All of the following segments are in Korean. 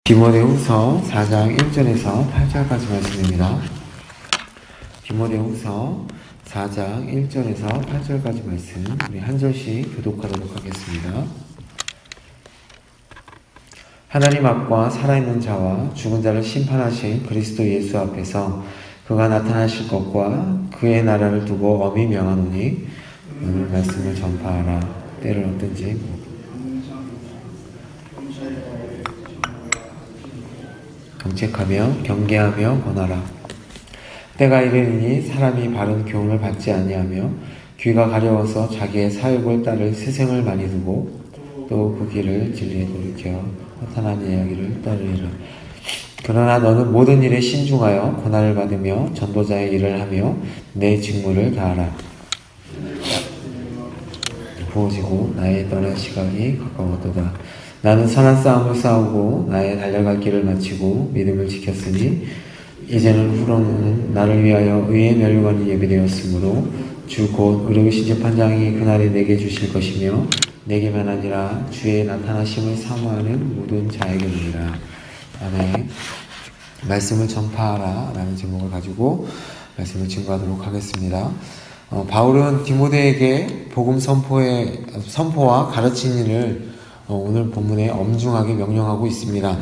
디모데후서 4장 1절에서 8절까지 말씀입니다. 디모데후서 4장 1절에서 8절까지 말씀 우리 한 절씩 교독하도록 하겠습니다. 하나님 앞과 살아있는 자와 죽은 자를 심판하신 그리스도 예수 앞에서 그가 나타나실 것과 그의 나라를 두고 엄히 명하노니 오늘 말씀을 전파하라. 때를 얻든지 정책하며 경계하며 권하라. 때가 이르니 사람이 바른 교훈을 받지 아니하며 귀가 가려워서 자기의 사욕을 따를 스승을 많이 두고 또 그 길을 진리에 돌이켜 허탄한 이야기를 따르리라. 그러나 너는 모든 일에 신중하여 고난을 받으며 전도자의 일을 하며 내 직무를 다하라. 부어지고 나의 떠날 시각이 가까웠도다. 나는 선한 싸움을 싸우고 나의 달려갈 길을 마치고 믿음을 지켰으니 이제는 후로는 나를 위하여 의의 멸류관이 예비되었으므로 주 곧 의로우신 재판장이 그날에 내게 주실 것이며 내게만 아니라 주의 나타나심을 사모하는 모든 자에게니라. 아멘. 말씀을 전파하라 라는 제목을 가지고 말씀을 증거하도록 하겠습니다. 바울은 디모데에게 복음 선포와 가르치는 일을 오늘 본문에 엄중하게 명령하고 있습니다.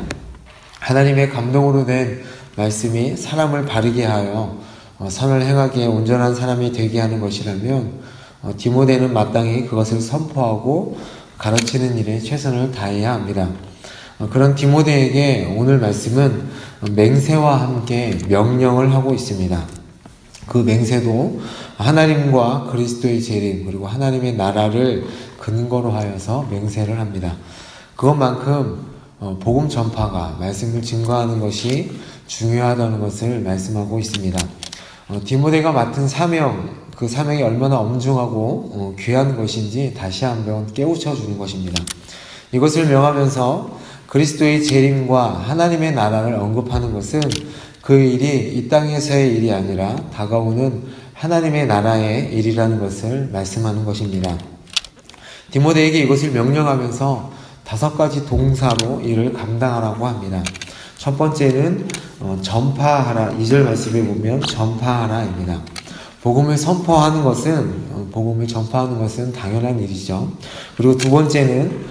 하나님의 감동으로 된 말씀이 사람을 바르게 하여 선을 행하기에 온전한 사람이 되게 하는 것이라면 디모데는 마땅히 그것을 선포하고 가르치는 일에 최선을 다해야 합니다. 그런 디모데에게 오늘 말씀은 맹세와 함께 명령을 하고 있습니다. 그 맹세도 하나님과 그리스도의 재림 그리고 하나님의 나라를 근거로 하여서 맹세를 합니다. 그것만큼 복음 전파가 말씀을 증거하는 것이 중요하다는 것을 말씀하고 있습니다. 디모데가 맡은 사명, 그 사명이 얼마나 엄중하고 귀한 것인지 다시 한번 깨우쳐 주는 것입니다. 이것을 명하면서 그리스도의 재림과 하나님의 나라를 언급하는 것은 그 일이 이 땅에서의 일이 아니라 다가오는 하나님의 나라의 일이라는 것을 말씀하는 것입니다. 디모데에게 이것을 명령하면서 5가지 동사로 일을 감당하라고 합니다. 첫 번째는 전파하라. 2절 말씀에 보면 전파하라입니다. 복음을 선포하는 것은 복음을 전파하는 것은 당연한 일이죠. 그리고 두 번째는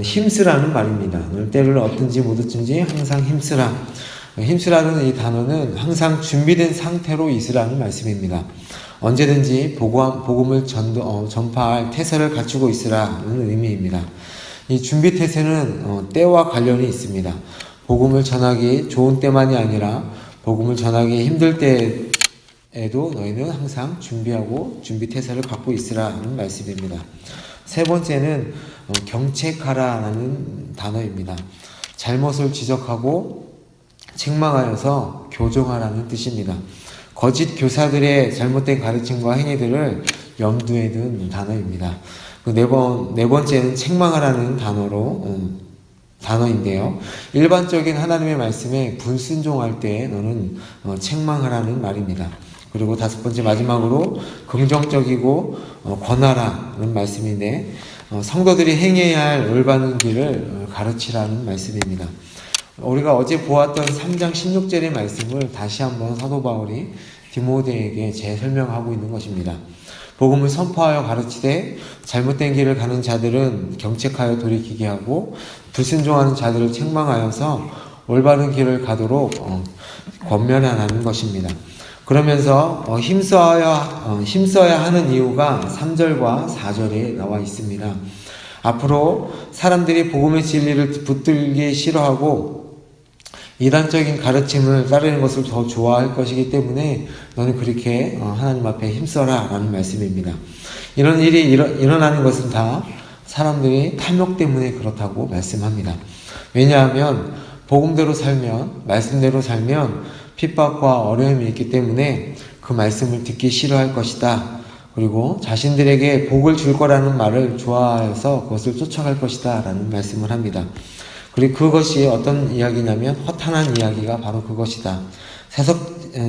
힘쓰라는 말입니다. 때를 얻든지 못 얻든지 항상 힘쓰라. 힘쓰라는 이 단어는 항상 준비된 상태로 있으라는 말씀입니다. 언제든지 복음을 전파할 태세를 갖추고 있으라는 의미입니다. 이 준비 태세는 때와 관련이 있습니다. 복음을 전하기 좋은 때만이 아니라 복음을 전하기 힘들 때에도 너희는 항상 준비하고 준비 태세를 갖고 있으라는 말씀입니다. 세 번째는 경책하라는 단어입니다. 잘못을 지적하고 책망하여서 교정하라는 뜻입니다. 거짓 교사들의 잘못된 가르침과 행위들을 염두에 둔 단어입니다. 네 번째는 책망하라는 단어인데요. 일반적인 하나님의 말씀에 불순종할 때 너는 책망하라는 말입니다. 그리고 5번째 마지막으로 긍정적이고 권하라는 말씀인데 성도들이 행해야 할 올바른 길을 가르치라는 말씀입니다. 우리가 어제 보았던 3장 16절의 말씀을 다시 한번 사도 바울이 디모데에게 재설명하고 있는 것입니다. 복음을 선포하여 가르치되 잘못된 길을 가는 자들은 경책하여 돌이키게 하고 불순종하는 자들을 책망하여서 올바른 길을 가도록 권면하라는 것입니다. 그러면서 힘써야 하는 이유가 3절과 4절에 나와 있습니다. 앞으로 사람들이 복음의 진리를 붙들기 싫어하고 이단적인 가르침을 따르는 것을 더 좋아할 것이기 때문에 너는 그렇게 하나님 앞에 힘써라 라는 말씀입니다. 이런 일이 일어나는 것은 다 사람들이 탐욕 때문에 그렇다고 말씀합니다. 왜냐하면 복음대로 살면 말씀대로 살면 핍박과 어려움이 있기 때문에 그 말씀을 듣기 싫어할 것이다. 그리고 자신들에게 복을 줄 거라는 말을 좋아해서 그것을 쫓아갈 것이다 라는 말씀을 합니다. 그리고 그것이 어떤 이야기냐면 허탄한 이야기가 바로 그것이다.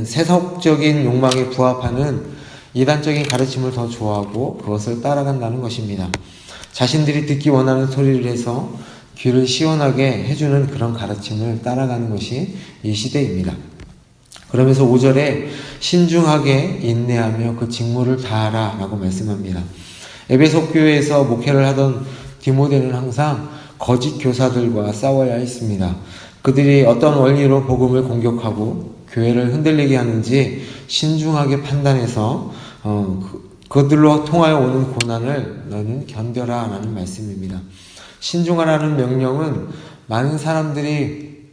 세속적인 욕망에 부합하는 이단적인 가르침을 더 좋아하고 그것을 따라간다는 것입니다. 자신들이 듣기 원하는 소리를 해서 귀를 시원하게 해주는 그런 가르침을 따라가는 것이 이 시대입니다. 그러면서 5절에 신중하게 인내하며 그 직무를 다하라 라고 말씀합니다. 에베소 교회에서 목회를 하던 디모데는 항상 거짓 교사들과 싸워야 했습니다. 그들이 어떤 원리로 복음을 공격하고 교회를 흔들리게 하는지 신중하게 판단해서 그들로 통하여 오는 고난을 너는 견뎌라 라는 말씀입니다. 신중하라는 명령은 많은 사람들이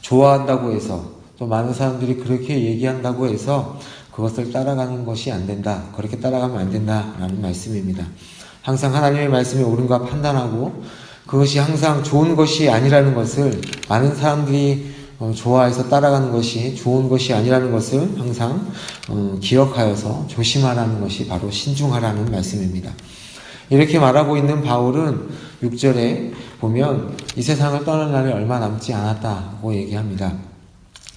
좋아한다고 해서 또 많은 사람들이 그렇게 얘기한다고 해서 그것을 따라가는 것이 안 된다. 그렇게 따라가면 안 된다라는 말씀입니다. 항상 하나님의 말씀이 옳은가 판단하고 그것이 항상 좋은 것이 아니라는 것을 많은 사람들이 좋아해서 따라가는 것이 좋은 것이 아니라는 것을 항상 기억하여서 조심하라는 것이 바로 신중하라는 말씀입니다. 이렇게 말하고 있는 바울은 6절에 보면 이 세상을 떠날 날이 얼마 남지 않았다고 얘기합니다.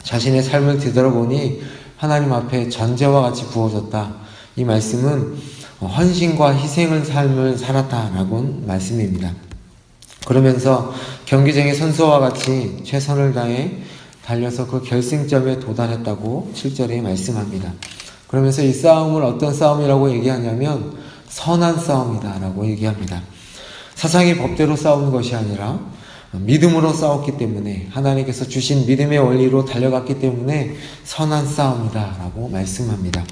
자신의 삶을 되돌아보니 하나님 앞에 전제와 같이 부어졌다. 이 말씀은 헌신과 희생의 삶을 살았다라고 말씀입니다. 그러면서 경기장의 선수와 같이 최선을 다해 달려서 그 결승점에 도달했다고 7절에 말씀합니다. 그러면서 이 싸움을 어떤 싸움이라고 얘기하냐면 선한 싸움이다 라고 얘기합니다. 사상의 법대로 싸우는 것이 아니라 믿음으로 싸웠기 때문에 하나님께서 주신 믿음의 원리로 달려갔기 때문에 선한 싸움이다 라고 말씀합니다.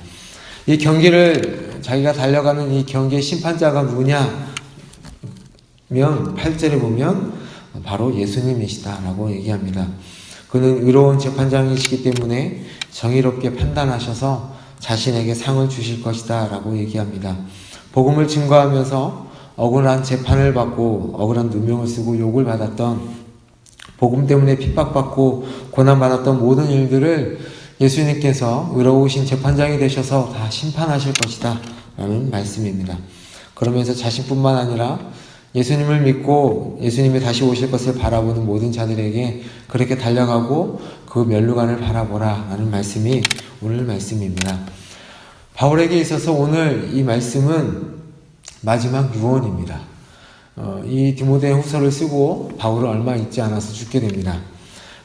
이 경기를 자기가 달려가는 이 경기의 심판자가 누구냐 면 8절에 보면 바로 예수님이시다 라고 얘기합니다. 그는 의로운 재판장이시기 때문에 정의롭게 판단하셔서 자신에게 상을 주실 것이다 라고 얘기합니다. 복음을 증거하면서 억울한 재판을 받고 억울한 누명을 쓰고 욕을 받았던 복음 때문에 핍박받고 고난받았던 모든 일들을 예수님께서 의로우신 재판장이 되셔서 다 심판하실 것이다 라는 말씀입니다. 그러면서 자신뿐만 아니라 예수님을 믿고 예수님이 다시 오실 것을 바라보는 모든 자들에게 그렇게 달려가고 그 멸류관을 바라보라 라는 말씀이 오늘 말씀입니다. 바울에게 있어서 오늘 이 말씀은 마지막 유언입니다. 이 디모데 후서를 쓰고 바울은 얼마 있지 않아서 죽게 됩니다.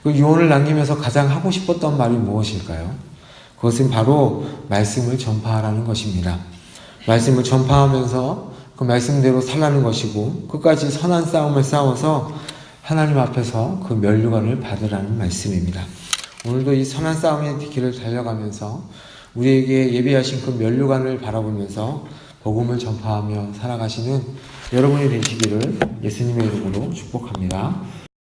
그 유언을 남기면서 가장 하고 싶었던 말이 무엇일까요? 그것은 바로 말씀을 전파하라는 것입니다. 말씀을 전파하면서 그 말씀대로 살라는 것이고 끝까지 선한 싸움을 싸워서 하나님 앞에서 그 멸류관을 받으라는 말씀입니다. 오늘도 이 선한 싸움의 길을 달려가면서 우리에게 예비하신 그 멸류관을 바라보면서 복음을 전파하며 살아가시는 여러분이 되시기를 예수님의 이름으로 축복합니다.